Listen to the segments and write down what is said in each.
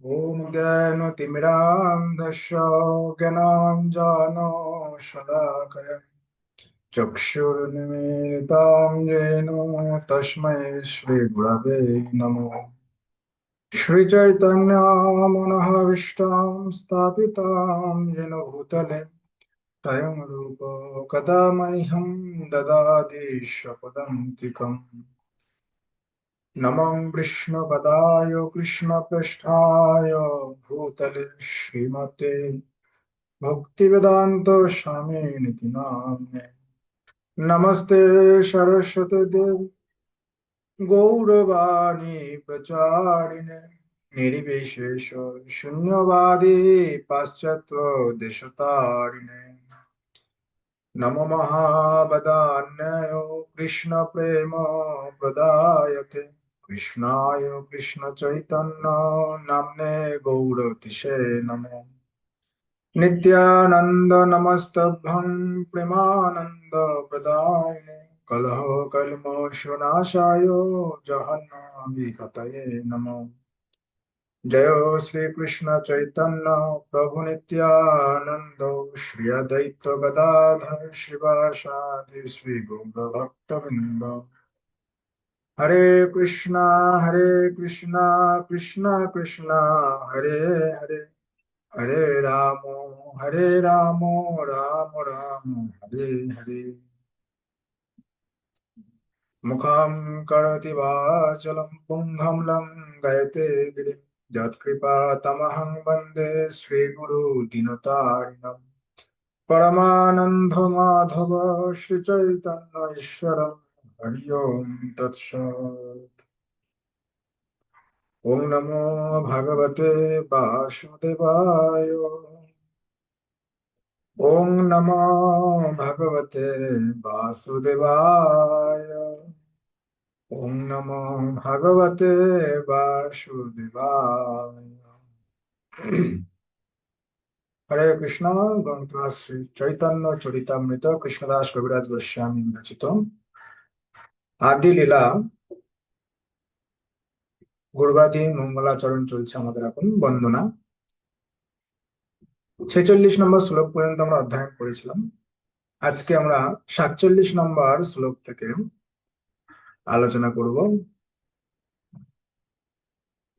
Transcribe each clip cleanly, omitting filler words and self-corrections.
ॐ ज्ञानतिमिरान्धस्य ज्ञानाञ्जनशलाकया चक्षुरुन्मीलितं येन तस्मै श्रीगुरवे नमः। श्रीचैतन्यमनःभीष्टं स्थापितं येन भूतले स्वयं रूप कदा मह्यं ददाति स्वपदान्तिकम्। नमो विष्णुपदाय कृष्णपृष्ठाय भूतले श्रीमते भक्तिवेदांत स्वामिनिति नाम्ने। नमस्ते सरस्वती देवी गौरवाणी प्रचारिणे निर्विशेष शून्यवादी पाश्चात्य देशतारिणे। नमो महावदान्याय कृष्ण प्रेम प्रदायते कृष्णाय कृष्ण चैतन्य नाम्ने गौरतिशे नमो। नित्यानंद नमस्तभं प्रेमानंद प्रदायिने कलह कल्मषनाशाय जहन्नामिहतये नमो। जय श्री कृष्ण चैतन्य प्रभु नित्यानंद श्री अद्वैत गदाधर श्रीवासादि श्री गौर भक्तवृंद। हरे कृष्णा कृष्णा कृष्णा हरे हरे हरे राम राम राम हरे हरे। मुखं करोति वाचालं पुंगं लंघयते गिरिं यत्कृपातमहं वन्दे श्रीगुरु दीनतारिणम्। परमानंद माधव श्रीचैतन्य ईश्वरं हरि ओम तत्सत्। ओम नमो भगवते वासुदेवाय। ओम नमो भगवते वासुदेवाय। ओम नमो भगवते वासुदेवाय। हरे कृष्ण। ग्रंथ श्री चैतन्य चरितामृत कृष्णदास कविराज गोस्वामी रचित आदि লীলা গৌরবাদী মঙ্গলাচরণ চলছে আমাদের এখন বন্দনা। 46 নম্বর শ্লোক পর্যন্ত আমরা অধ্যয়ন করেছিলাম। আজকে আমরা 47 নম্বর শ্লোক থেকে আলোচনা করব।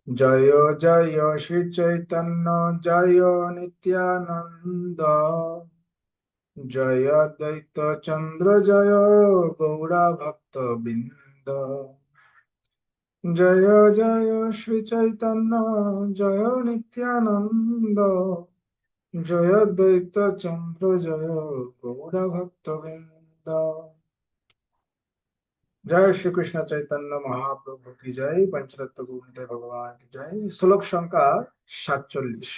জয় জয় শ্রী চৈতন্য জয় নিত্যানন্দ জয় দ্বৈত চন্দ্র জয় গৌরা ভক্ত বৃন্দ। জয় জয় শ্রী চৈতন্য জয় নিত্যানন্দ জয় দ্বৈত চন্দ্র জয় গৌরা ভক্ত বৃন্দ। জয় শ্রীকৃষ্ণ চৈতন্য মহাপ্রভু কি জয়। পঞ্চতত্ত্ব গুরুদেব ভগবান কি জয়। শ্লোক সংখ্যা 47।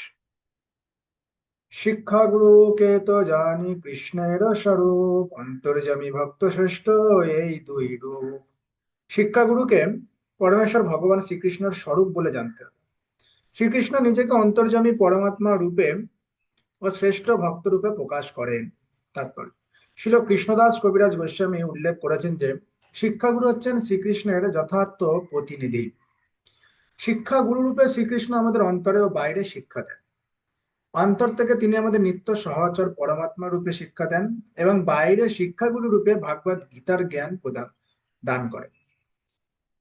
শিক্ষা গুরুকে তো জানি কৃষ্ণের স্বরূপ অন্তর্যামী ভক্ত শ্রেষ্ঠ এই দুই রূপ। শিক্ষা গুরুকে পরমেশ্বর ভগবান শ্রীকৃষ্ণের স্বরূপ বলে জানতে হবে। শ্রীকৃষ্ণ নিজেকে অন্তর্যামী পরমাত্মা রূপে ও শ্রেষ্ঠ ভক্ত রূপে প্রকাশ করেন। তাৎপর্য শ্রীল কৃষ্ণদাস কবিরাজ গোস্বামী উল্লেখ করেছেন যে শিক্ষাগুরু হচ্ছেন শ্রীকৃষ্ণের যথার্থ প্রতিনিধি। শিক্ষা গুরু রূপে শ্রীকৃষ্ণ আমাদের অন্তরে ও বাইরে শিক্ষা দেন। অন্তর থেকে তিনি আমাদের নিত্য সহচর পরমাত্মা রূপে শিক্ষা দেন এবং বাইরে শিক্ষাগুরু রূপে ভাগবত গীতার জ্ঞান দান করেন।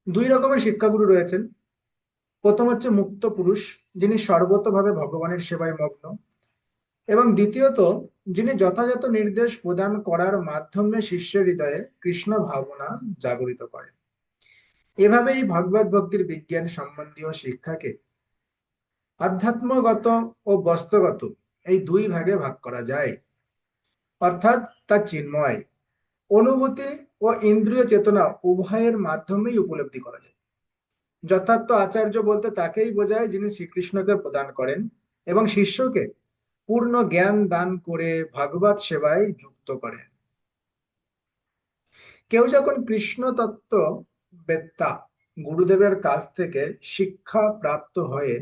দুই রকমের শিক্ষাগুরু রয়েছেন। প্রথম হচ্ছে মুক্ত পুরুষ, যিনি সর্বতভাবে ভগবানের সেবায় মগ্ন, এবং দ্বিতীয়ত যিনি যথাযথ নির্দেশ প্রদান করার মাধ্যমে শিষ্যের হৃদয়ে কৃষ্ণ ভাবনা জাগরিত করেন। এভাবেই ভগবত ভক্তির বিজ্ঞান সম্বন্ধীয় শিক্ষাকে আধ্যাত্মগত ও বস্তুগত এই দুই ভাগে ভাগ করা যায়। অর্থাৎ তা চিন্ময় অনুভূতি ও ইন্দ্রিয় চেতনা উভয়ের মাধ্যমেই উপলব্ধি করা যায়। যথার্থ আচার্য বলতে তাকেই বোঝায় যিনি শ্রীকৃষ্ণকে প্রদান করেন এবং শিষ্যকে পূর্ণ জ্ঞান দান করে ভাগবত সেবায় যুক্ত করেন। কেউ যখন কৃষ্ণ তত্ত্ব বেত্তা গুরুদেবের কাছ থেকে শিক্ষা প্রাপ্ত হয়ে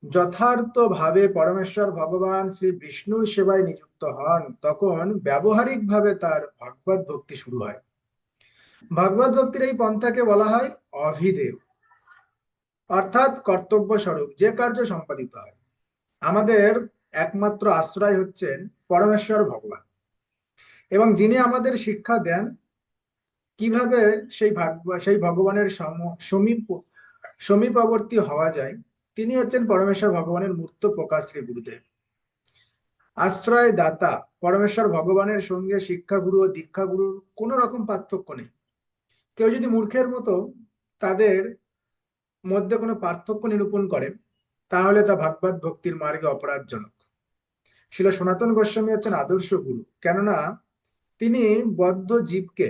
যথার্থভাবে পরমেশ্বর ভগবান শ্রী বিষ্ণুর সেবায় নিযুক্ত হন, তখন ব্যবহারিকভাবে তার ভাগবত ভক্তি শুরু হয়। ভাগবত ভক্তির এই পন্থাকে বলা হয় অভিদেব। অর্থাৎ কর্তব্য স্বরূপ যে কার্য সম্পাদিত হয়। আমাদের একমাত্র আশ্রয় হচ্ছেন পরমেশ্বর ভগবান, এবং যিনি আমাদের শিক্ষা দেন কিভাবে সেই ভগবানের সমীপ সমীপবর্তী হওয়া যায়। তিনি হচ্ছেন পরমেশ্বর ভগবানের মূর্ত প্রকাশ শ্রী গুরুদেব। আশ্রয় দাতা পরমেশ্বর ভগবানের সঙ্গে শিক্ষাগুরু ও দীক্ষাগুরুর কোনো রকম পার্থক্য নেই। কেউ যদি মূর্খের মতো তাদের মধ্যে কোনো পার্থক্য নিরূপণ করে, তাহলে তা ভাগবত ভক্তির মার্গে অপরাধজনক। শিল সনাতন গোস্বামী হচ্ছেন আদর্শ গুরু, কেননা তিনি বদ্ধ জীবকে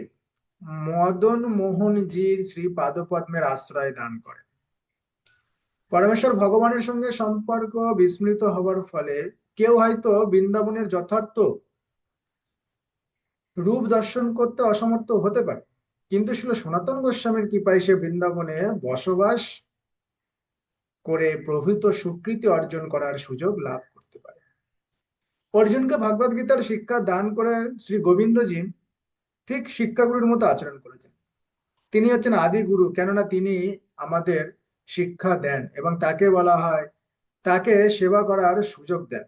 মদন মোহনজির শ্রী পাদপদ্মের আশ্রয় দান করেন। পরমেশ্বর ভগবানের সঙ্গে সম্পর্ক বিস্মৃত হওয়ার ফলে কেউ হয়তো বৃন্দাবনের যথার্থ রূপ দর্শন করতে অসমর্থ হতে পারে, কিন্তু শিল সনাতন গোস্বামীর কৃপায় সে বৃন্দাবনে বসবাস করে প্রভূত স্বীকৃতি অর্জন করার সুযোগ লাভ করতে পারে। অর্জুনকে ভগবদ গীতার শিক্ষা দান করে শ্রী গোবিন্দজি ঠিক শিক্ষাগুরুর মতো আচরণ করেছেন। তিনি হচ্ছেন আদি গুরু, কেননা তিনি আমাদের শিক্ষা দেন এবং তাকে বলা হয়, তাকে সেবা করার সুযোগ দেন।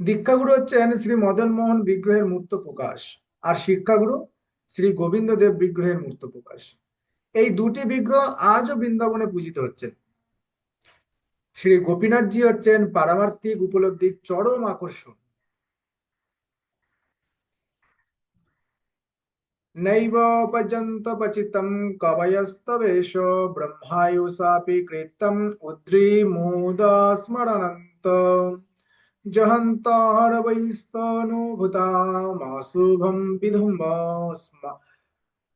দীক্ষাগুরু হচ্ছেন শ্রী মদন মোহন বিগ্রহের মূর্ত প্রকাশ, আর শিক্ষাগুরু শ্রী গোবিন্দ দেব বিগ্রহের মূর্ত প্রকাশ। এই দুটি বিগ্রহ আজও বৃন্দাবনে পূজিত হচ্ছেন। শ্রী গোপীনাথজি হচ্ছেন পারমার্থিক উপলব্ধির চরম আকর্ষণ। নৈবপর্যন্তপচিতম কবয়স্তবেশ ব্রহ্মায়ুষাপি কৃতম উদ্রিমুদ স্মরণন্ত জহন্তহরবৈস্তনুভূতামাশুভম বিধুম্ব স্ম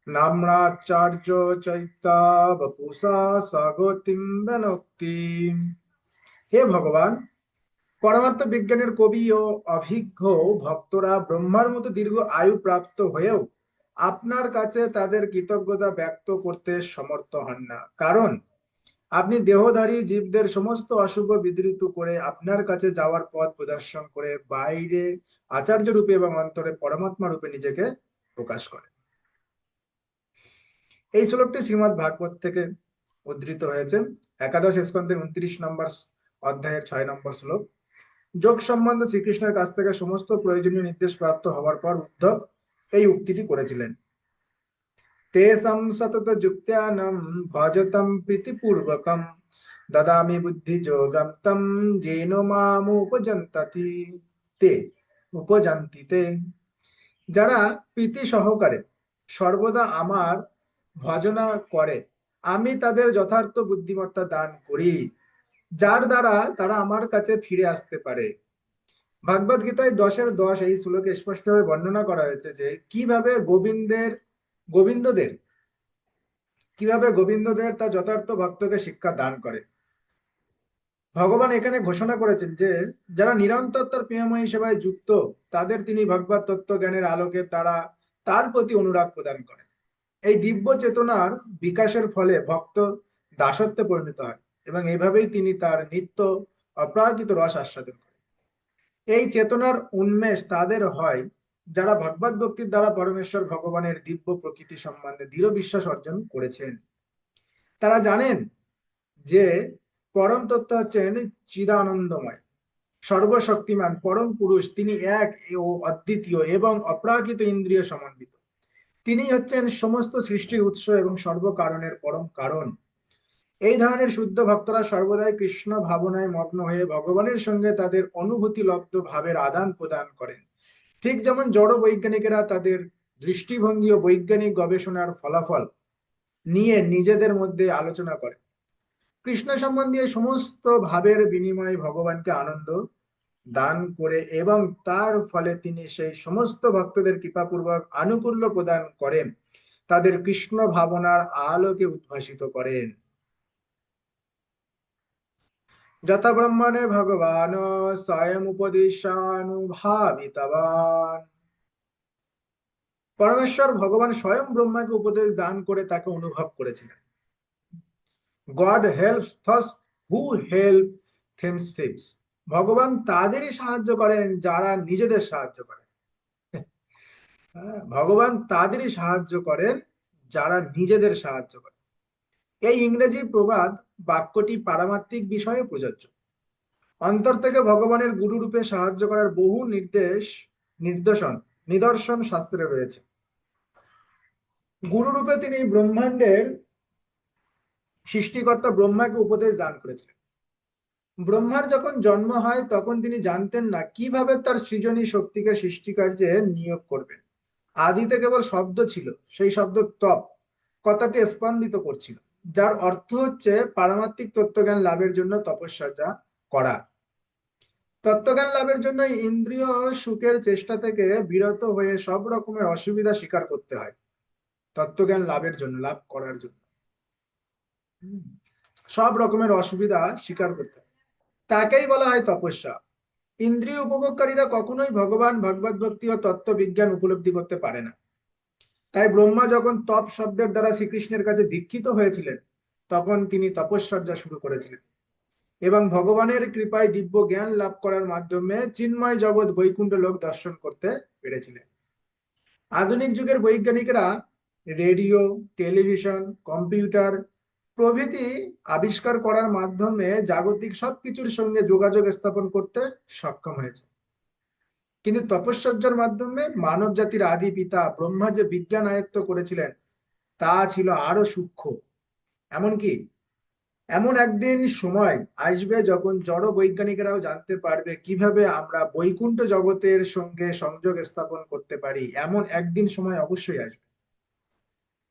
নাম্নাচার্য চৈতা বপুষা স্বগতিম বেনক্তি। হে ভগবান, পরমার্থ বিজ্ঞানের কবি ও অভিজ্ঞ ভক্তরা ব্রহ্মার মতো দীর্ঘ আয়ু প্রাপ্ত হয়েও আপনার কাছে তাদের কৃতজ্ঞতা ব্যক্ত করতে সমর্থ হন না, কারণ আপনি দেহধারী জীবদের সমস্ত অশুভ বিদৃত করে আপনার কাছে যাওয়ার পথ প্রদর্শন করে বাইরে আচার্য রূপে এবং অন্তরে পরমাত্মা রূপে নিজেকে প্রকাশ করেন। এই শ্লোকটি শ্রীমদ্ ভাগবত থেকে উদ্ধৃত হয়েছে, একাদশ স্কন্ধের 29 নম্বর অধ্যায়ের 6 নম্বর শ্লোক। যোগ সম্বন্ধে শ্রীকৃষ্ণের কাছ থেকে সমস্ত প্রয়োজনীয় নির্দেশ প্রাপ্ত হওয়ার পর উদ্ধব এই উক্তিটি করেছিলেন, তেষাং সতত যুক্তানাম ভজতম প্রীতিপূর্বকম দদামি বুদ্ধি যোগম তম যেন মামুপজন্ততি তে উপজান্তি তে। যারা প্রীতি সহকারে সর্বদা আমার ভজনা করে, আমি তাদের যথার্থ বুদ্ধিমত্তা দান করি, যার দ্বারা তারা আমার কাছে ফিরে আসতে পারে। ভাগবত গীতায় 10-10 এই শ্লোকে স্পষ্টভাবে বর্ণনা করা হয়েছে যে গোবিন্দদের গোবিন্দদের তা যথার্থ ভক্তকে শিক্ষা দান করে। ভগবান এখানে ঘোষণা করেছেন যে যারা নিরন্তর তার প্রেমময়ী সেবায় যুক্ত, তাদের তিনি ভগবত তত্ত্ব জ্ঞানের আলোকে তারা তার প্রতি অনুরাগ প্রদান করেন। এই দিব্য চেতনার বিকাশের ফলে ভক্ত দাসত্বে পরিণত হয় এবং এইভাবেই তিনি তার নিত্য অপ্রাকৃত রস আস্বাদন করেন। এই চেতনার উন্মেষ তাদের হয় যারা ভগবত ভক্তির দ্বারা পরমেশ্বর ভগবানের দিব্য প্রকৃতি সম্বন্ধে দৃঢ় বিশ্বাস অর্জন করেছেন। তারা জানেন যে পরম তত্ত্ব হচ্ছেন চিদানন্দময়, সর্বশক্তিমান পরম পুরুষ। তিনি এক ও অদ্বিতীয় এবং অপ্রাকৃত ইন্দ্রিয় সমন্বিত। তিনি হচ্ছেন সমস্ত সৃষ্টির উৎস এবং সর্বকারণের পরম কারণ। এই ধরনের শুদ্ধ ভক্তরা সর্বদাই কৃষ্ণ ভাবনায় মগ্ন হয়ে ভগবানের সঙ্গে তাদের অনুভূতি লব্ধ ভাবের আদান প্রদান করেন। ঠিক যেমন জড় বৈজ্ঞানিকেরা তাদের দৃষ্টিভঙ্গি ও বৈজ্ঞানিক গবেষণার ফলাফল নিয়ে নিজেদের মধ্যে আলোচনা করে, কৃষ্ণ সম্বন্ধীয় সমস্ত ভাবের বিনিময়ে ভগবানকে আনন্দ দান করে এবং তার ফলে তিনি সেই সমস্ত ভক্তদের কৃপাপূর্বক আনুকূল্য প্রদান করেন, তাদের কৃষ্ণ ভাবনার আলোকে উদ্ভাসিত করেন। যথা ব্রহ্মণে ভগবান স্বয়ং উপদেশানুভাবিতবান। পরমেশ্বর ভগবান স্বয়ং ব্রহ্মাকে উপদেশ দান করে তাকে অনুভব করেছিলেন। God helps those who help themselves. ভগবান তাদেরই সাহায্য করেন যারা নিজেদের সাহায্য করেন। ভগবান তাদেরই সাহায্য করেন যারা নিজেদের সাহায্য করেন। এই ইংরেজি প্রবাদ বাক্যটি পারমাত্মিক বিষয়ে প্রযোজ্য। অন্তর থেকে ভগবানের গুরু রূপে সাহায্য করার বহু নিদর্শন শাস্ত্রে রয়েছে। গুরু রূপে তিনি ব্রহ্মাণ্ডের সৃষ্টিকর্তা ব্রহ্মাকে উপদেশ দান করেছিলেন। ব্রহ্মার যখন জন্ম হয় তখন তিনি জানতেন না কিভাবে তার সৃজনী শক্তিকে সৃষ্টিকার্যে নিয়োগ করবেন। আদিতে কেবল শব্দ ছিল, সেই শব্দ তপ কথাটি স্পন্দিত করছিল, যার অর্থ হচ্ছে পারমাত্মিক তত্ত্বজ্ঞান লাভের জন্য তপস্যা করা। তত্ত্বজ্ঞান লাভের জন্য ইন্দ্রিয় সুখের চেষ্টা থেকে বিরত হয়ে সব রকমের অসুবিধা স্বীকার করতে হয়। তত্ত্বজ্ঞান লাভের জন্য, লাভ করার জন্য সব রকমের অসুবিধা স্বীকার করতে হয়, তাকেই বলা হয় তপস্যা। ইন্দ্রিয় উপভোগকারীরা কখনোই ভগবান, ভগবত ভক্তি ও তত্ত্ববিজ্ঞান উপলব্ধি করতে পারে না। তাই ব্রহ্মা যখন তপ শব্দের দ্বারা শ্রীকৃষ্ণের কাছে দীক্ষিত হয়েছিলেন, তখন তিনি তপস্যা শুরু করেছিলেন এবং ভগবানের কৃপায় দিব্য জ্ঞান লাভ করার মাধ্যমে চিন্ময় জগৎ বৈকুণ্ঠ লোক দর্শন করতে পেরেছিলেন। আধুনিক যুগের বৈজ্ঞানিকরা রেডিও, টেলিভিশন, কম্পিউটার প্রভৃতি আবিষ্কার করার মাধ্যমে জাগতিক সবকিছুর সঙ্গে যোগাযোগ স্থাপন করতে সক্ষম হয়েছে। কিন্তু তপস্যার মাধ্যমে মানব জাতির আদি পিতা ব্রহ্মা যে বিজ্ঞান আয়ত্ত করেছিলেন তা ছিল আরো সূক্ষ্ম। এমনকি এমন একদিন সময় আসবে যখন জড় বৈজ্ঞানিকরাও জানতে পারবে কিভাবে আমরা বৈকুণ্ঠ জগতের সঙ্গে সংযোগ স্থাপন করতে পারি। এমন একদিন সময় অবশ্যই আসবে।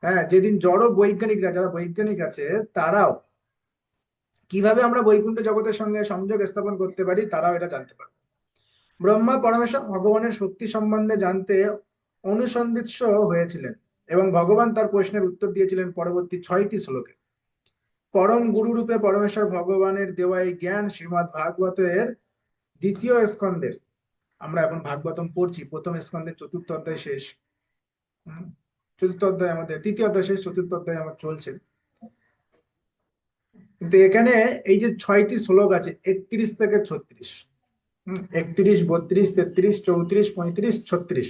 হ্যাঁ, যেদিন জড় বৈজ্ঞানিকরা, যারা বৈজ্ঞানিক আছে, তারাও কিভাবে আমরা বৈকুণ্ঠ জগতের সঙ্গে সংযোগ স্থাপন করতে পারি তারাও এটা জানতে পারবে। ব্রহ্মা পরমেশ্বর ভগবানের শক্তি সম্বন্ধে জানতে অনুসন্ধিৎস হয়েছিলেন এবং ভগবান তার প্রশ্নের উত্তর দিয়েছিলেন পরবর্তী 6টি শ্লোকে। পরম গুরু রূপে পরমেশ্বর ভগবানের দেওয়া এই জ্ঞান শ্রীমদ্ ভাগবতের দ্বিতীয় স্কন্ধের, আমরা এখন ভাগবতম পড়ছি, প্রথম স্কন্ধের চতুর্থ অধ্যায় শেষ। চতুর্থ অধ্যায় আমাদের, তৃতীয় অধ্যায় শেষ, চতুর্থ অধ্যায় আমার চলছে। কিন্তু এখানে এই যে 6টি শ্লোক আছে 31 থেকে 36, 31, 32, 33, 34, 35, 36,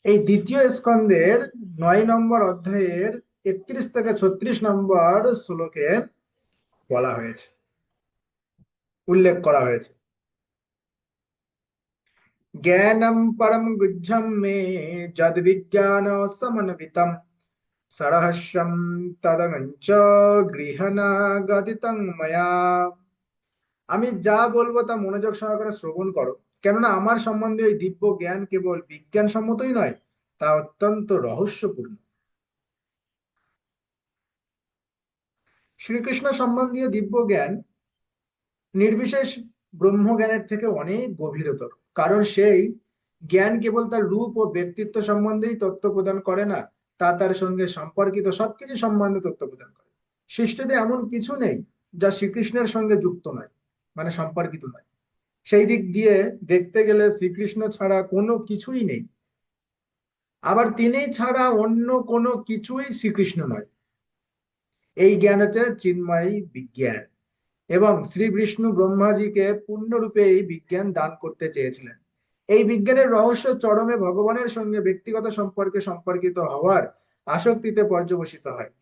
এই দ্বিতীয় স্কন্ধের 9 নম্বর অধ্যায়ের 31 থেকে 36 নম্বর শ্লোকে বলা হয়েছে, উল্লেখ করা হয়েছে, জ্ঞানম পরম গুহ্যম মে যদ বিজ্ঞান সমন্বিতম সরহস্যম তদগঞ্চ গৃহণা গদিতং ময়া। আমি যা বলবো তা মনোযোগ সহকারে শ্রবণ করো, কেননা আমার সম্বন্ধে ওই দিব্য জ্ঞান কেবল বিজ্ঞান সম্মতই নয়, তা অত্যন্ত রহস্যপূর্ণ। শ্রীকৃষ্ণ সম্বন্ধীয় দিব্য জ্ঞান নির্বিশেষ ব্রহ্মজ্ঞানের থেকে অনেক গভীরতর, কারণ সেই জ্ঞান কেবল তার রূপ ও ব্যক্তিত্ব সম্বন্ধেই তথ্য প্রদান করে না, তা তার সঙ্গে সম্পর্কিত সবকিছু সম্বন্ধে তথ্য প্রদান করে। সৃষ্টিতে এমন কিছু নেই যা শ্রীকৃষ্ণের সঙ্গে যুক্ত নয়, মানে সম্পর্কিত নয়। সেই দিক দিয়ে দেখতে গেলে শ্রীকৃষ্ণ ছাড়া কোনো কিছুই নেই, আবার তিনি ছাড়া অন্য কোনো কিছুই শ্রীকৃষ্ণ নয়। এই জ্ঞান হচ্ছে চিন্ময় বিজ্ঞান, এবং শ্রী বিষ্ণু ব্রহ্মাজিকে পূর্ণরূপে এই বিজ্ঞান দান করতে চেয়েছিলেন। এই বিজ্ঞানের রহস্য চরমে ভগবানের সঙ্গে ব্যক্তিগত সম্পর্কে সম্পর্কিত হওয়ার আসক্তিতে পর্যবসিত হয়।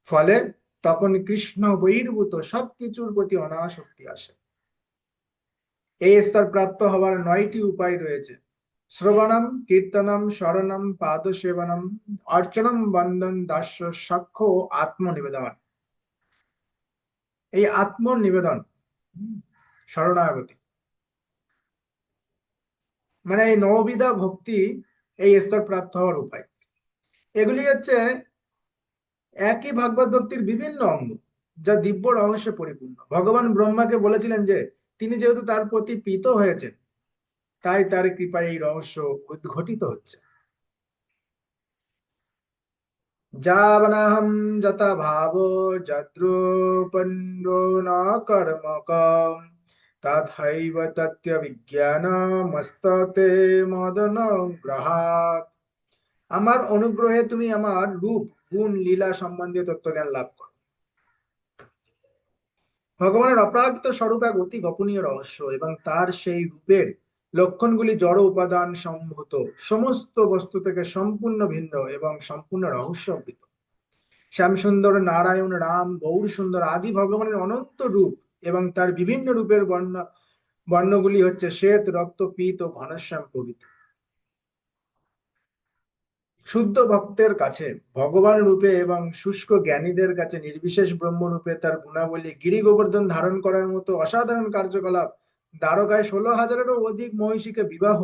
ফলে তখন কৃষ্ণ বহির্ভূত সবকিছুর প্রতি অনাসক্তি আসে। এই স্তর প্রাপ্ত হওয়ার 9টি উপায় রয়েছে: শ্রবণম, কীর্তনম, শরণম, পাদ সেবনম, অর্চনম, বন্দন, দাস্য, সাক্ষ্য ও আত্মনিবেদন। এই আত্মনিবেদন, শরণাগতি, মানে এই নববিধা ভক্তি এই স্তর প্রাপ্ত হওয়ার উপায়। এগুলি হচ্ছে একই ভাগবত ভক্তির বিভিন্ন অঙ্গ, যা দিব্য রহস্যে পরিপূর্ণ। ভগবান ব্রহ্মাকে বলেছিলেন যে তিনি যেহেতু তার প্রতি প্রীত হয়েছেন, তাই তার কৃপায় এই রহস্য উদ্ঘটিত হচ্ছে। যাবনাহম যথা ভাব যদ্রূপন্ডো ন কর্মকম তথৈব তত্ত্ব বিজ্ঞানমস্ততে মদন গ্রহাৎ। আমার অনুগ্রহে তুমি আমার রূপ, গুণ, লীলা সম্বন্ধীয় তত্ত্বজ্ঞান লাভ করো। ভগবানের অপ্রাকৃত স্বরূপ এক অতি গোপনীয় রহস্য, এবং তার সেই রূপের লক্ষণগুলি জড় উপাদান সম্ভূত সমস্ত বস্তু থেকে সম্পূর্ণ ভিন্ন এবং সম্পূর্ণ রহস্যবৃত। শ্যামসুন্দর, নারায়ণ, রাম, গৌর সুন্দর আদি ভগবানের অনন্ত রূপ এবং তার বিভিন্ন রূপের বর্ণগুলি হচ্ছে শ্বেত, রক্ত, পীত ও ঘনশ্যাম প্রভৃতি। শুদ্ধ ভক্তের কাছে ভগবান রূপে এবং শুষ্ক জ্ঞানীদের কাছে নির্বিশেষ ব্রহ্ম রূপে তার গুণাবলী, গিরি গোবর্ধন ধারণ করার মতো অসাধারণ কার্যকলাপ, দ্বারকায় 16,000-এরও অধিক মহিষীকে বিবাহ,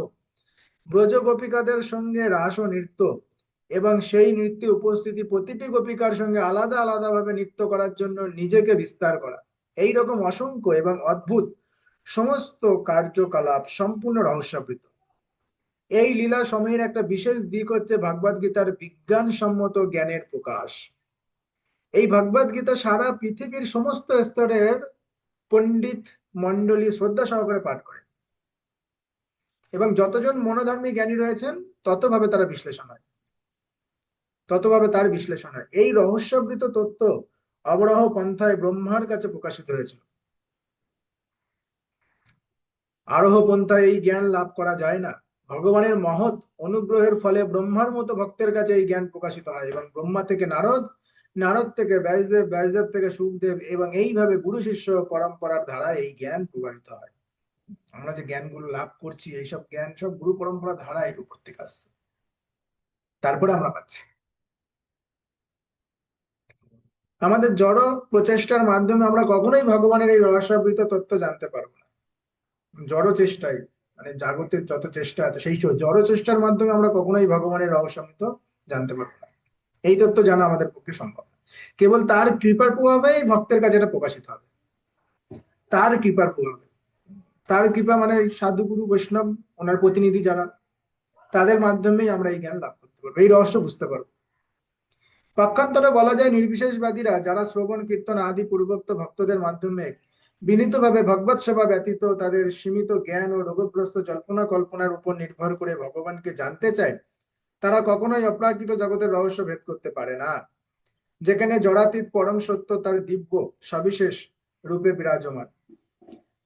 ব্রজ গোপিকাদের সঙ্গে রাস ও নৃত্য এবং সেই নৃত্যে উপস্থিতি প্রতিটি গোপিকার সঙ্গে আলাদা আলাদা ভাবে নৃত্য করার জন্য নিজেকে বিস্তার করা, এই রকম অসংখ্য এবং অদ্ভুত সমস্ত কার্যকলাপ সম্পূর্ণ রহস্যাবৃত। এই লীলা সময়ের একটা বিশেষ দিক হচ্ছে ভাগবত গীতার বিজ্ঞানসম্মত জ্ঞানের প্রকাশ। এই ভগবত গীতা সারা পৃথিবীর সমস্ত স্তরের পণ্ডিত মণ্ডলী শ্রদ্ধা সহকারে পাঠ করে এবং যতজন মনোধর্মী জ্ঞানী রয়েছেন ততভাবে তারা বিশ্লেষণ হয়, ততভাবে তার বিশ্লেষণ হয়। এই রহস্যাবৃত তত্ত্ব অবরাহ পন্থায় ব্রহ্মার কাছে প্রকাশিত হয়েছিল। আরোহ পন্থায় এই জ্ঞান লাভ করা যায় না। ভগবানের মহৎ অনুগ্রহের ফলে ব্রহ্মার মতো ভক্তের কাছে এই জ্ঞান প্রকাশিত হয় এবং ব্রহ্মা থেকে নারদ, নারদ থেকে ব্যাসদেব, ব্যাসদেব থেকে সুখদেব এবং এইভাবে গুরু শিষ্য পরম্পরার ধারা এই জ্ঞান প্রবাহিত হয়। আমরা যে জ্ঞানগুলো লাভ করছি এইসব জ্ঞান সব গুরু পরম্পরা ধারা এর উপর থেকে আসছে, তারপরে আমরা পাচ্ছি। আমাদের জড় প্রচেষ্টার মাধ্যমে আমরা কখনোই ভগবানের এই রহস্যাবৃত তত্ত্ব জানতে পারবো না। জড় চেষ্টায় মানে জাগতের যত চেষ্টা আছে সেই জড় চেষ্টার মাধ্যমে আমরা কখনোই ভগবানের রহস্যামৃত জানতে পারবো না। এই তত্ত্ব জানা আমাদের পক্ষে সম্ভব না। কেবল তার কৃপার প্রভাবেই ভক্তের কাছে এটা প্রকাশিত হবে, তার কৃপার প্রভাবে। তার কৃপা মানে সাধু গুরু বৈষ্ণব ওনার প্রতিনিধি যারা, তাদের মাধ্যমেই আমরা এই জ্ঞান লাভ করতে পারবো, এই রহস্য বুঝতে পারবো। পক্ষান্তরে বলা যায় নির্বিশেষবাদীরা যারা শ্রবণ কীর্তন আদি পূর্বোক্ত ভক্তদের মাধ্যমে বিনীতভাবে ভগবত সেবা ব্যতীত তাদের সীমিত জ্ঞান ও রোগগ্রস্ত জল্পনা কল্পনার উপর নির্ভর করে ভগবানকে জানতে চায়, তারা কখনোই অপ্রাকৃত জগতের রহস্য ভেদ করতে পারে না, যেখানে জড়াতীত পরম সত্য তার দিব্য সবিশেষ রূপে বিরাজমান।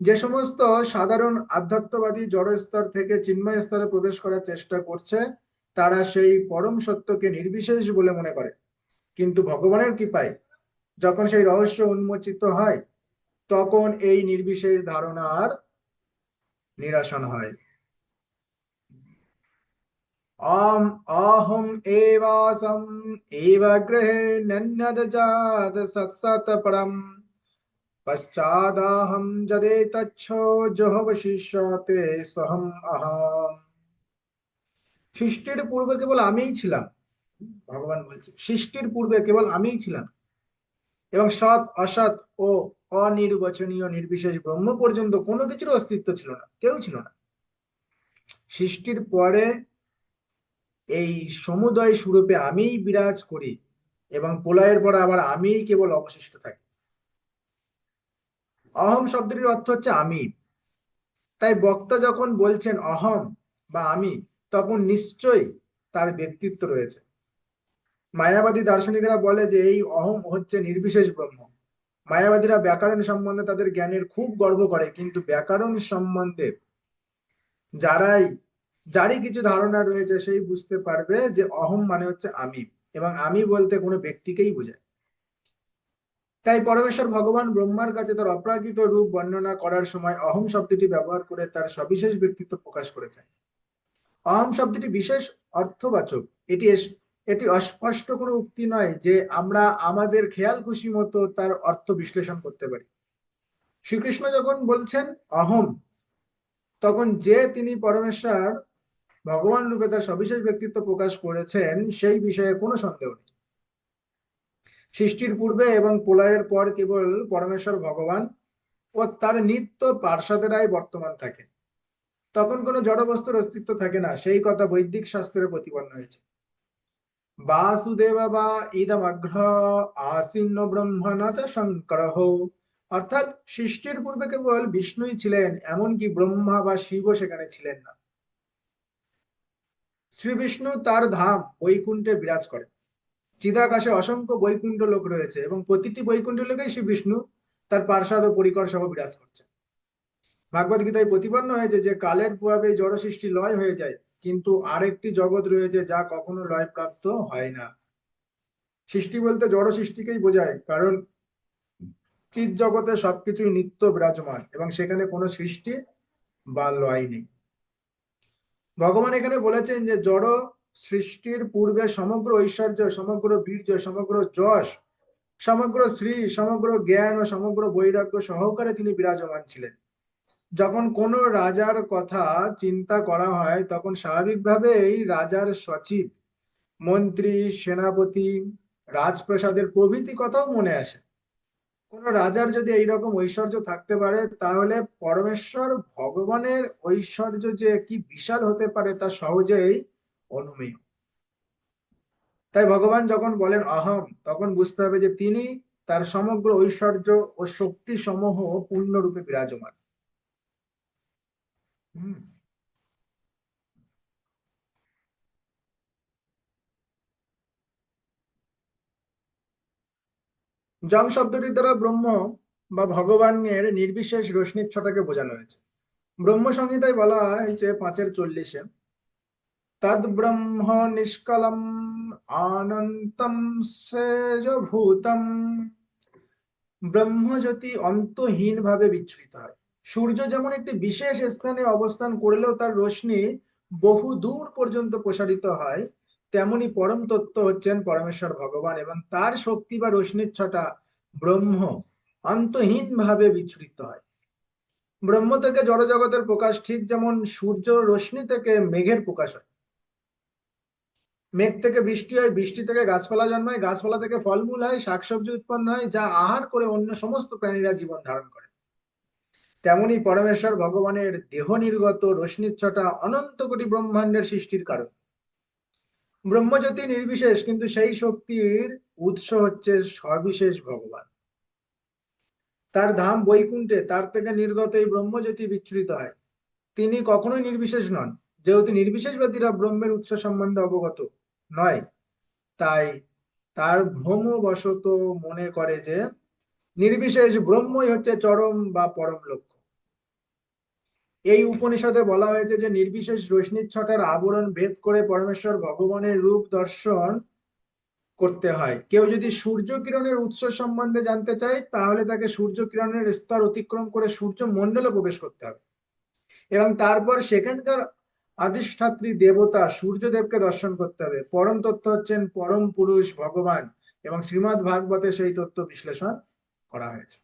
যে সমস্ত সাধারণ আধ্যাত্মবাদী জড় স্তর থেকে চিন্ময় স্তরে প্রবেশ করার চেষ্টা করছে, তারা সেই পরম সত্যকে নির্বিশেষ বলে মনে করে, কিন্তু ভগবানের কৃপায় যখন সেই রহস্য উন্মোচিত হয় তখন এই নির্বিশেষ ধারণার নিরসন হয়। আম আহম এবাসম এবাগ্রহে নন্যদ জাত সৎসত পরম পশ্চাদাহম যদে তচ্ছো জহবশিষ্যতে সহম আহম। সৃষ্টির পূর্বে কেবল আমিই ছিলাম, ভগবান বলছে সৃষ্টির পূর্বে কেবল আমিই ছিলাম এবং সৎ অসৎ ও অনির্বচনীয় নির্বিশেষ ব্রহ্ম পর্যন্ত কোনো কিছুর অস্তিত্ব ছিল না, কেউ ছিল না। সৃষ্টির পরে এই সমুদয় স্বরূপে আমিই বিরাজ করি এবং প্রলয়ের পরে আবার আমিই কেবল অবশিষ্ট থাকি। অহম শব্দটির অর্থ হচ্ছে আমি। তাই বক্তা যখন বলছেন অহম বা আমি, তখন নিশ্চয়ই তার ব্যক্তিত্ব রয়েছে। মায়াবাদী দার্শনিকরা বলে যে এই অহম হচ্ছে নির্বিশেষ ব্রহ্ম। মায়াবাদীরা ব্যাকরণ সম্বন্ধে তাদের জ্ঞানের খুব গর্ব করে, কিন্তু ব্যাকরণ সম্বন্ধে যারাই যারই কিছু ধারণা রয়েছে সেই বুঝতে পারবে যে অহম মানে হচ্ছে আমি, এবং আমি বলতে কোনো ব্যক্তিকেই বোঝায়। তাই পরমেশ্বর ভগবান ব্রহ্মার কাছে তার অপ্রাকৃত রূপ বর্ণনা করার সময় অহম শব্দটি ব্যবহার করে তার সবিশেষ ব্যক্তিত্ব প্রকাশ করেছেন। অহম শব্দটি বিশেষ অর্থবাচক। এটি এটি অস্পষ্ট কোনো উক্তি নয় যে আমরা আমাদের খেয়াল খুশি মতো তার অর্থ বিশ্লেষণ করতে পারি। শ্রীকৃষ্ণ যখন বলছেন অহম, তখন যে তিনি পরমেশ্বর ভগবান রূপে তার সবিশেষ ব্যক্তিত্ব প্রকাশ করেছেন সেই বিষয়ে কোনো সন্দেহ নেই। সৃষ্টির পূর্বে এবং প্রলয়ের পর কেবল পরমেশ্বর ভগবান ও তার নিত্য পার্ষদেরাই বর্তমান থাকে, তখন কোনো জড় বস্তুর অস্তিত্ব থাকে না, সেই কথা বৈদিক শাস্ত্রে প্রতিপন্ন হয়েছে। বাসুদেব বা ইদমগ্র আসীন্ন ব্রহ্মণ চ শঙ্কর, অর্থাৎ সৃষ্টির পূর্বে কেবল বিষ্ণুই ছিলেন, এমনকি ব্রহ্মা বা শিব সেখানে ছিলেন না। শ্রী বিষ্ণু তার ধাম বৈকুণ্ঠে বিরাজ করেন। চিদাকাশে অসংখ্য বৈকুণ্ঠ লোক রয়েছে এবং প্রতিটি বৈকুণ্ঠ লোকেই শ্রী বিষ্ণু তার পার্ষদ ও পরিকর সহ বিরাজ করছেন। ভাগবত গীতায় প্রতিপন্ন হয়েছে যে কালের প্রভাবে জড় সৃষ্টি লয় হয়ে যায়, কিন্তু আরেকটি জগৎ রয়েছে যা কখনো লয় প্রাপ্ত হয় না, সৃষ্টি বলতে জড় সৃষ্টিকেই বোঝায়, কারণ চিৎ জগতে সবকিছুই নিত্য বিরাজমান এবং সেখানে কোনো সৃষ্টি বা লয় নেই। ভগবান এখানে বলেছেন যে জড় সৃষ্টির পূর্বে সমগ্র ঐশ্বর্য, সমগ্র বীর্য, সমগ্র যশ, সমগ্র শ্রী, সমগ্র জ্ঞান ও সমগ্র বৈরাগ্য সহকারে তিনি বিরাজমান ছিলেন। যখন কোনো রাজার কথা চিন্তা করা হয় তখন স্বাভাবিকভাবেই রাজার সচিব, মন্ত্রী, সেনাপতি, রাজপ্রাসাদের প্রভৃতি কথাও মনে আসে। কোন রাজার যদি এইরকম ঐশ্বর্য থাকতে পারে তাহলে পরমেশ্বর ভগবানের ঐশ্বর্য যে কি বিশাল হতে পারে তা সহজেই অনুমেয়। তাই ভগবান যখন বলেন অহম, তখন বুঝতে হবে যে তিনি তার সমগ্র ঐশ্বর্য ও শক্তি সমূহ পূর্ণরূপে বিরাজমান। হুম। জং শব্দটির দ্বারা ব্রহ্ম বা ভগবানের নির্বিশেষ রশ্মিচ্ছটাকে বোঝানো হয়েছে। ব্রহ্ম সংহিতায় বলা হয়েছে 5-40 তদ ব্রহ্ম নিষ্কলম অনন্তম সেজভূতম। ব্রহ্মজ্যোতি অন্তহীন ভাবে বিচ্ছুরিত হয়। সূর্য যেমন একটি বিশেষ স্থানে অবস্থান করলেও তার রশ্মি বহু দূর পর্যন্ত প্রসারিত হয়, তেমনি পরম তত্ত্ব হচ্ছেন পরমেশ্বর ভগবান এবং তার শক্তি বা রশ্মিচ্ছটা ব্রহ্ম অন্তহীন ভাবে বিচ্ছুরিত হয়। ব্রহ্ম থেকে জড়জগতের প্রকাশ ঠিক যেমন সূর্য রশ্মি থেকে মেঘের প্রকাশ হয়। মেঘ থেকে বৃষ্টি হয়, বৃষ্টি থেকে গাছপালা জন্মায়, গাছপালা থেকে ফলমূল হয়, শাকসবজি উৎপন্ন হয়, যা আহার করে অন্য সমস্ত প্রাণীরা জীবন ধারণ করে। তেমনি পরমেশ্বর ভগবানের দেহ নির্গত রশ্মিচ্ছটা অনন্ত কোটি ব্রহ্মাণ্ডের সৃষ্টির কারণ। ব্রহ্মজ্যোতি নির্বিশেষ, কিন্তু সেই শক্তির উৎস হচ্ছে সবিশেষ ভগবান। তার ধাম বৈকুণ্ঠে, তার থেকে নির্গত এই ব্রহ্মজ্যোতি বিচ্ছুরিত হয়। তিনি কখনোই নির্বিশেষ নন। যেহেতু নির্বিশেষবাদীরা ব্রহ্মের উৎস সম্বন্ধে অবগত নয়, তাই তার ভ্রমবশত মনে করে যে নির্বিশেষ ব্রহ্মই হচ্ছে চরম বা পরম লক্ষ্য। এই উপনিষদে বলা হয়েছে যে নির্বিশেষ রশ্মিচ্ছটার আবরণ ভেদ করে পরমেশ্বর ভগবানের রূপ দর্শন করতে হয়। কেউ যদি সূর্য কিরণের উৎস সম্বন্ধে জানতে চায় তাহলে তাকে সূর্য কিরণের স্তর অতিক্রম করে সূর্য মণ্ডলে প্রবেশ করতে হবে এবং তারপর সেখানকার আদিষ্ঠাত্রী দেবতা সূর্যদেবকে দর্শন করতে হবে। পরম তত্ত্ব হচ্ছেন পরম পুরুষ ভগবান এবং শ্রীমদ্ ভাগবতে সেই তত্ত্ব বিশ্লেষণ করা হয়েছে।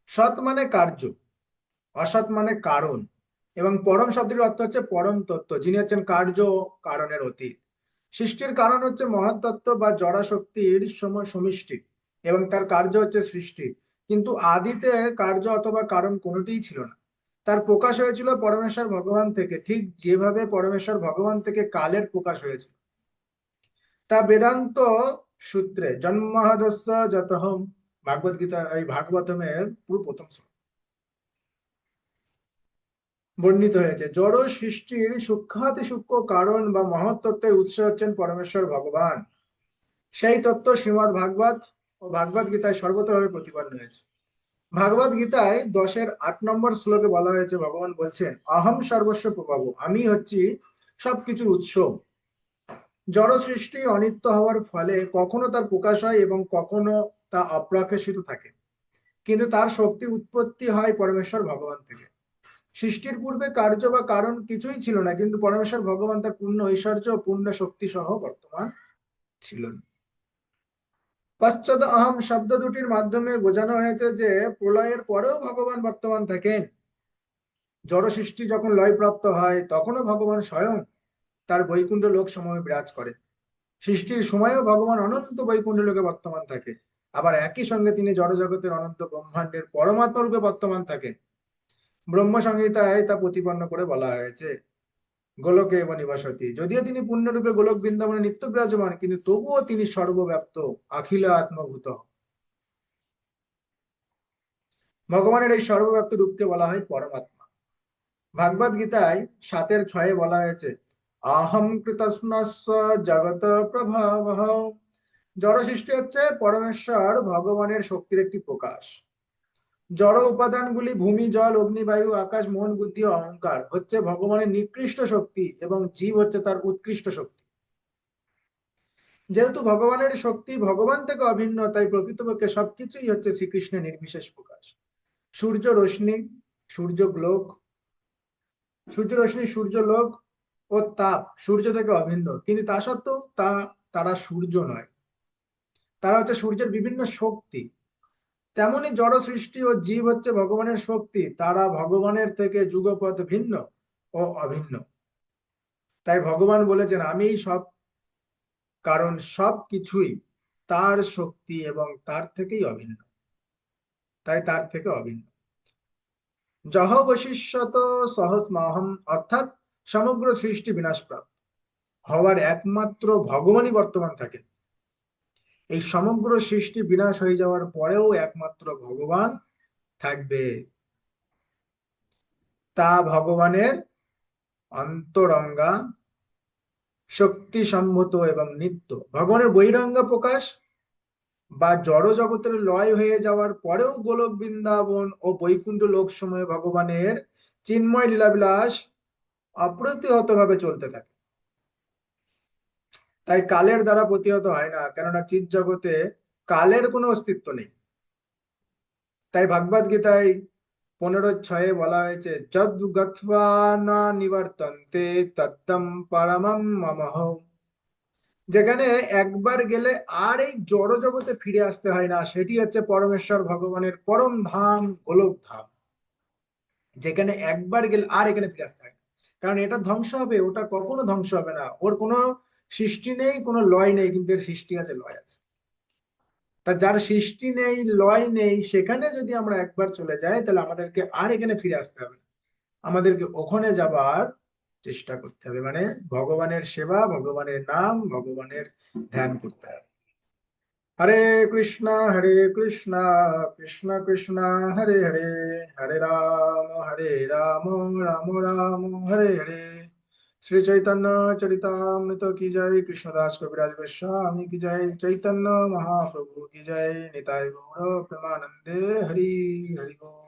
সৎ মানে কার্য, অসৎ মানে কারণ, এবং পরম শব্দের অর্থ হচ্ছে পরম তত্ত্ব, যিনি হচ্ছেন কার্য কারণের অতীত। সৃষ্টির কারণ হচ্ছে মহৎ তত্ত্ব বা জড়া শক্তির সমষ্টি এবং তার কার্য হচ্ছে সৃষ্টি। কিন্তু আদিতে কার্য অথবা কারণ কোনোটিই ছিল না। তার প্রকাশ হয়েছিল পরমেশ্বর ভগবান থেকে, ঠিক যেভাবে পরমেশ্বর ভগবান থেকে কালের প্রকাশ হয়েছিল। তা বেদান্ত সূত্রে জন্মাদস্য যতহম, ভাগবত গীতা এই ভাগবতমের পুরো প্রথম শ্লোক বর্ণিত হয়েছে। জড় সৃষ্টির সূক্ষ্মাতি সূক্ষ্ম কারণ বা মহৎ তত্ত্বের উৎস হচ্ছেন পরমেশ্বর ভগবান। সেই তত্ত্ব শ্রীমদ্ ভাগবত ও ভাগবত গীতায় সর্বতভাবে প্রতিপাদ্য হয়েছে। ভাগবত গীতায় 10-8 নম্বর শ্লোকে বলা হয়েছে, ভগবান বলছেন অহম সর্বস্ব প্রভব, আমি হচ্ছি সবকিছুর উৎস। জড় সৃষ্টি অনিত্য হওয়ার ফলে কখনো তার প্রকাশ হয় এবং কখনো তা অপ্রকাশিত থাকে, কিন্তু তার শক্তি উৎপত্তি হয় পরমেশ্বর ভগবান থেকে। সৃষ্টির পূর্বে কার্য বা কারণ কিছুই ছিল না, কিন্তু পরমেশ্বর ভগবান তার পূর্ণ ঐশ্বর্য ও পূর্ণ শক্তি সহ বর্তমান ছিলেন। পশ্চাৎ অহম শব্দ দুটির মাধ্যমে বোঝানো হয়েছে যে প্রলয়ের পরেও ভগবান বর্তমান থাকেন। জড় সৃষ্টি যখন লয় প্রাপ্ত হয় তখনও ভগবান স্বয়ং তার বৈকুণ্ঠ লোক সময় বিরাজ করেন। সৃষ্টির সময়ও ভগবান অনন্ত বৈকুণ্ঠ লোকে বর্তমান থাকে। আবার একই সঙ্গে তিনি জড় জগতের অনন্ত ব্রহ্মাণ্ডের পরমাত্মা রূপে বর্তমান থাকেন। ব্রহ্ম সংহিতায় তা প্রতিপন্ন করে বলা হয়েছে গোলকে এবং নিবাসতি। যদিও তিনি পূর্ণরূপে গোলক বৃন্দাবনে নিত্য বিরাজমান, কিন্তু তবুও তিনি সর্বব্যাপ্ত, অখিল আত্মভূত। ভগবানের এই সর্বব্যাপ্ত রূপকে বলা হয় পরমাত্মা। ভাগবত গীতায় 7-6 বলা হয়েছে অহম কৃতস্নস্য জগত প্রভাবঃ। জড় সৃষ্টি হচ্ছে পরমেশ্বর ভগবানের শক্তির একটি প্রকাশ। জড় উপাদানগুলি ভূমি, জল, অগ্নি, বায়ু, আকাশ, মন, বুদ্ধি ও অহংকার হচ্ছে ভগবানের নিকৃষ্ট শক্তি এবং জীব হচ্ছে তার উৎকৃষ্ট শক্তি। যেহেতু ভগবানের শক্তি ভগবান থেকে অভিন্ন, তাই প্রকৃতপক্ষে সবকিছুই হচ্ছে শ্রীকৃষ্ণের নির্বিশেষ প্রকাশ। সূর্য রশ্মি, সূর্য গ্লোক, সূর্য রশ্মি, সূর্য লোক ও তাপ সূর্য থেকে অভিন্ন, কিন্তু তা সত্ত্বেও তারা সূর্য নয়, তারা হচ্ছে সূর্যের বিভিন্ন শক্তি। তেমনি জড় সৃষ্টি ও জীব হচ্ছে ভগবানের শক্তি, তারা ভগবানের থেকে যুগপৎ ভিন্ন ও অভিন্ন। তাই ভগবান বলেছেন আমি সব, কারণ সব কিছুই তার শক্তি এবং তার থেকেই অভিন্ন, তাই তার থেকে অভিন্ন। যহ বৈশিষ্ট্যত সহস্মাহম, অর্থাৎ সমগ্র সৃষ্টি বিনাশপ্রাপ্ত হওয়ার একমাত্র ভগবানই বর্তমান থাকেন। এই সমগ্র সৃষ্টি বিনাশ হয়ে যাওয়ার পরেও একমাত্র ভগবান থাকবে, তা ভগবানের অন্তরঙ্গা, শক্তি সম্মত এবং নিত্য। ভগবানের বহিরঙ্গা প্রকাশ বা জড় জগতের লয় হয়ে যাওয়ার পরেও গোলক বৃন্দাবন ও বৈকুণ্ঠ লোক সময়ে ভগবানের চিন্ময় লীলাবিলাস অপ্রতিহত ভাবে চলতে থাকে। তাই কালের দ্বারা প্রতিহত হয় না, কেননা চিৎ জগতে কালের কোনো অস্তিত্ব নেই। তাই ভাগবত গীতায় 15:6 বলা হয়েছে, যদ গত্বা না নিবর্তন্তে তত্তম পরমম মমঃ। যেখানে একবার গেলে আর এই জড় জগতে ফিরে আসতে হয় না, সেটি হচ্ছে পরমেশ্বর ভগবানের পরম ধাম, গোলক ধাম। যেখানে একবার গেলে আর এখানে ফিরে আসতে হয় না, কারণ এটা ধ্বংস হবে, ওটা কখনো ধ্বংস হবে না। ওর কোনো সৃষ্টি নেই, কোনো লয় নেই, কিন্তু এর সৃষ্টি আছে, লয় আছে। তা যার সৃষ্টি নেই, লয় নেই, সেখানে যদি আমরা একবার চলে যাই, তাহলে আমাদেরকে আর এখানে ফিরে আসতে হবে না, আমাদেরকে ওখানে যাবার চেষ্টা করতে হবে, মানে ভগবানের সেবা, ভগবানের নাম, ভগবানের ধ্যান করতে হবে। হরে কৃষ্ণ হরে কৃষ্ণ, কৃষ্ণ কৃষ্ণ হরে হরে, হরে রাম রাম রাম হরে হরে। শ্রী চৈতন্য চরিতামৃত কি জয়, কৃষ্ণদাস কবিরাজ গোস্বামী কি জয়, চৈতন্য মহাপ্রভু কি জয়, নিতাই গৌর প্রেমানন্দে হরি হরি बोल।